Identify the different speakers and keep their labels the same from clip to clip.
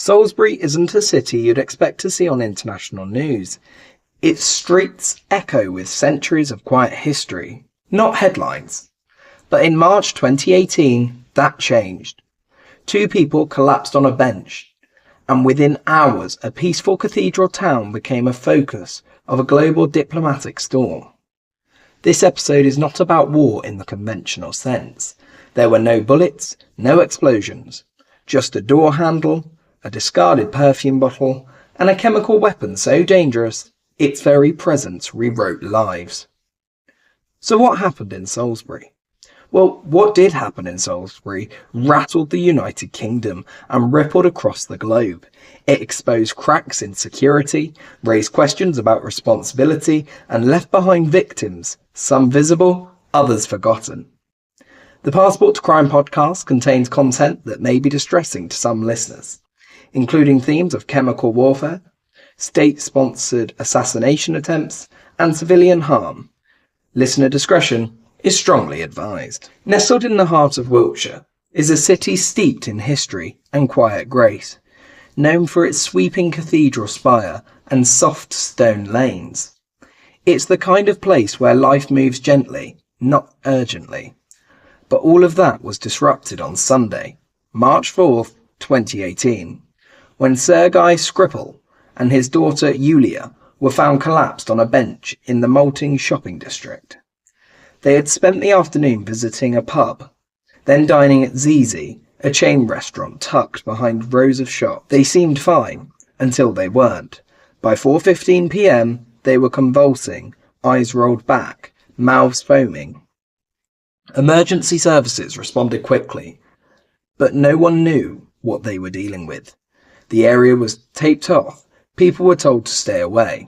Speaker 1: Salisbury isn't a city you'd expect to see on international news. Its streets echo with centuries of quiet history, not headlines. But in March 2018, that changed. Two people collapsed on a bench, and within hours, a peaceful cathedral town became a focus of a global diplomatic storm. This episode is not about war in the conventional sense. There were no bullets, no explosions, just a door handle, a discarded perfume bottle, and a chemical weapon so dangerous its very presence rewrote lives. So what happened in Salisbury? Well, what did happen in Salisbury rattled the United Kingdom and rippled across the globe. It exposed cracks in security, raised questions about responsibility, and left behind victims, some visible, others forgotten. The Passport to Crime podcast contains content that may be distressing to some listeners, including themes of chemical warfare, state-sponsored assassination attempts, and civilian harm. Listener discretion is strongly advised. Nestled in the heart of Wiltshire is a city steeped in history and quiet grace, known for its sweeping cathedral spire and soft stone lanes. It's the kind of place where life moves gently, not urgently. But all of that was disrupted on Sunday, March 4th, 2018, when Sergei Skripal and his daughter Yulia were found collapsed on a bench in the Malting shopping district. They had spent the afternoon visiting a pub, then dining at Zizi, a chain restaurant tucked behind rows of shops. They seemed fine, until they weren't. By 4:15 p.m, they were convulsing, eyes rolled back, mouths foaming. Emergency services responded quickly, but no one knew what they were dealing with. The area was taped off. People were told to stay away.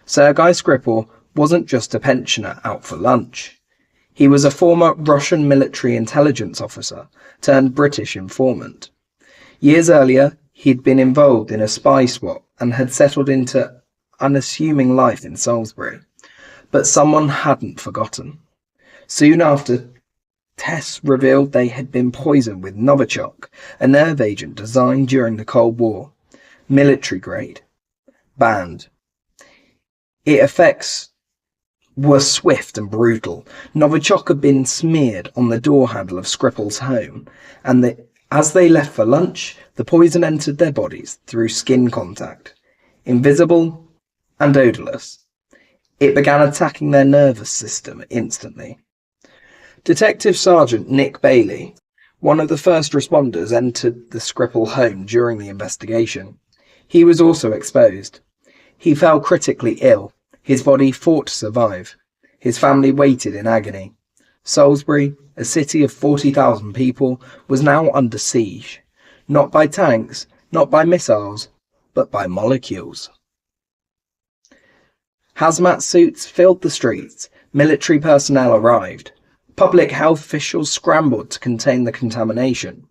Speaker 1: Sergei Skripal wasn't just a pensioner out for lunch. He was a former Russian military intelligence officer turned British informant. Years earlier, he'd been involved in a spy swap and had settled into unassuming life in Salisbury. But someone hadn't forgotten. Soon after, tests revealed they had been poisoned with Novichok, a nerve agent designed during the Cold War. Military grade. Banned. Its effects were swift and brutal. Novichok had been smeared on the door handle of Skripal's home, and as they left for lunch, the poison entered their bodies through skin contact. Invisible and odorless, it began attacking their nervous system instantly. Detective Sergeant Nick Bailey, one of the first responders, entered the Skripal home during the investigation. He was also exposed. He fell critically ill. His body fought to survive. His family waited in agony. Salisbury, a city of 40,000 people, was now under siege. Not by tanks, not by missiles, but by molecules. Hazmat suits filled the streets. Military personnel arrived. Public health officials scrambled to contain the contamination.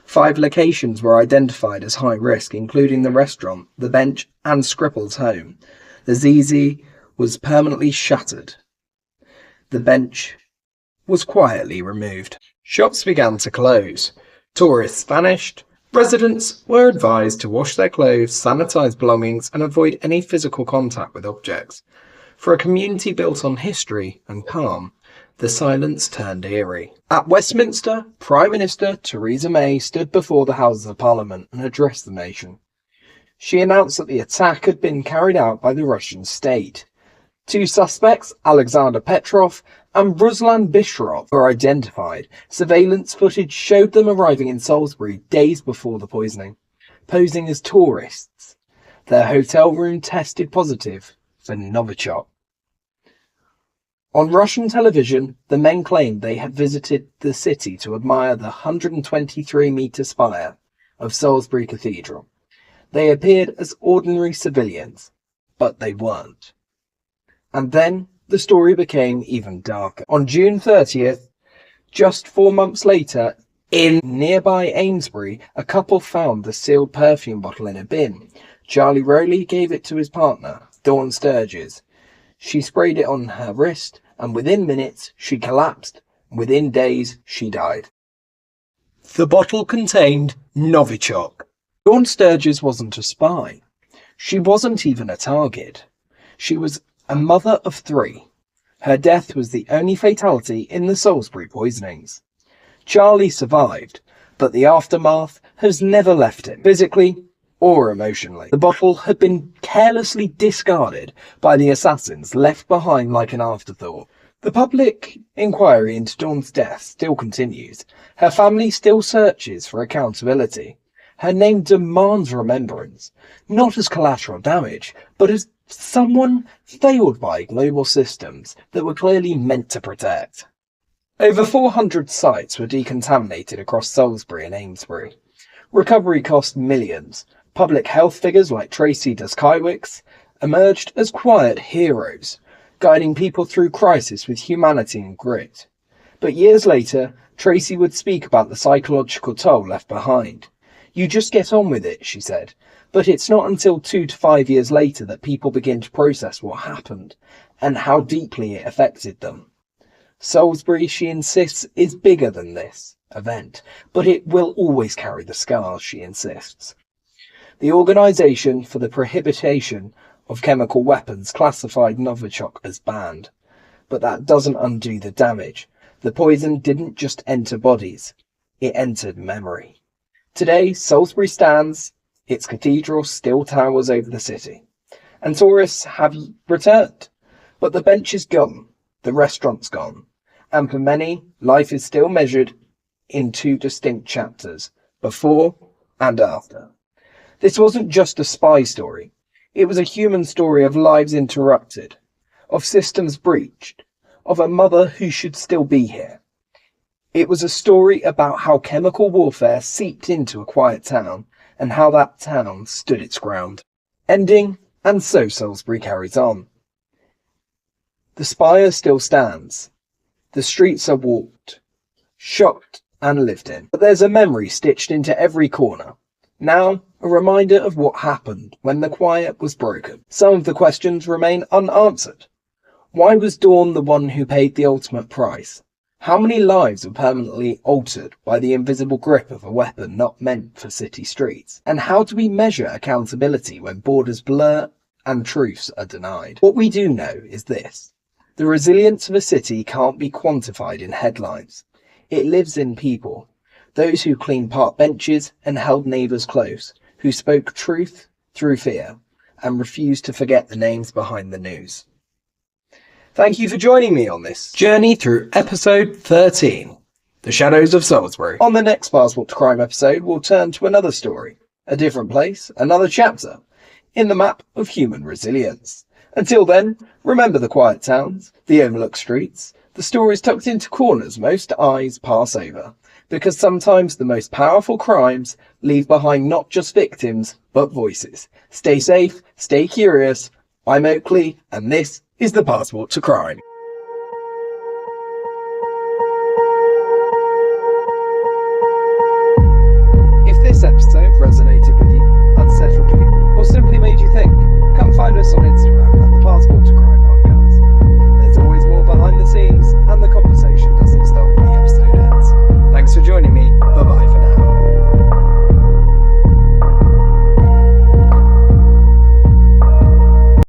Speaker 1: 5 locations were identified as high risk, including the restaurant, the bench, and Skripal's home. The Zizi was permanently shattered. The bench was quietly removed. Shops began to close. Tourists vanished. Residents were advised to wash their clothes, sanitize belongings, and avoid any physical contact with objects. For a community built on history and calm, the silence turned eerie. At Westminster, Prime Minister Theresa May stood before the Houses of Parliament and addressed the nation. She announced that the attack had been carried out by the Russian state. 2 suspects, Alexander Petrov and Ruslan Bishrov, were identified. Surveillance footage showed them arriving in Salisbury days before the poisoning, posing as tourists. Their hotel room tested positive for Novichok. On Russian television, the men claimed they had visited the city to admire the 123-metre spire of Salisbury Cathedral. They appeared as ordinary civilians, but they weren't. And then the story became even darker. On June 30th, just 4 months later, in nearby Amesbury, a couple found the sealed perfume bottle in a bin. Charlie Rowley gave it to his partner, Dawn Sturges. She sprayed it on her wrist, and within minutes she collapsed. Within days she died. The bottle contained Novichok, Dawn Sturgis wasn't a spy. She wasn't even a target. She was a mother of 3. Her death was the only fatality in the Salisbury poisonings. Charlie survived, but the aftermath has never left him, physically or emotionally. The bottle had been carelessly discarded by the assassins, left behind like an afterthought. The public inquiry into Dawn's death still continues. Her family still searches for accountability. Her name demands remembrance, not as collateral damage, but as someone failed by global systems that were clearly meant to protect. Over 400 sites were decontaminated across Salisbury and Amesbury. Recovery cost millions. Public health figures like Tracy Duskywicks emerged as quiet heroes, guiding people through crisis with humanity and grit. But years later, Tracy would speak about the psychological toll left behind. "You just get on with it," she said. But it's not until 2 to 5 years later that people begin to process what happened and how deeply it affected them. Salisbury, she insists, is bigger than this event, but it will always carry the scars, she insists. The Organisation for the Prohibition of Chemical Weapons classified Novichok as banned, but that doesn't undo the damage. The poison didn't just enter bodies, it entered memory. Today, Salisbury stands, its cathedral still towers over the city, and tourists have returned. But the bench is gone, the restaurant's gone, and for many, life is still measured in 2 distinct chapters, before and after. This wasn't just a spy story, it was a human story of lives interrupted, of systems breached, of a mother who should still be here. It was a story about how chemical warfare seeped into a quiet town, and how that town stood its ground. Ending, and so Salisbury carries on. The spire still stands. The streets are walked, shocked and lived in. But there's a memory stitched into every corner. Now, a reminder of what happened when the quiet was broken. Some of the questions remain unanswered. Why was Dawn the one who paid the ultimate price? How many lives were permanently altered by the invisible grip of a weapon not meant for city streets? And how do we measure accountability when borders blur and truths are denied? What we do know is this. The resilience of a city can't be quantified in headlines. It lives in people. Those who cleaned park benches and held neighbours close, who spoke truth through fear, and refused to forget the names behind the news. Thank you for joining me on this journey through episode 13, The Shadows of Salisbury. On the next Passport to Crime episode, we'll turn to another story, a different place, another chapter, in the map of human resilience. Until then, remember the quiet towns, the overlooked streets, the stories tucked into corners most eyes pass over, because sometimes the most powerful crimes leave behind not just victims, but voices. Stay safe, stay curious. I'm Oakley, and this is the Passport to Crime.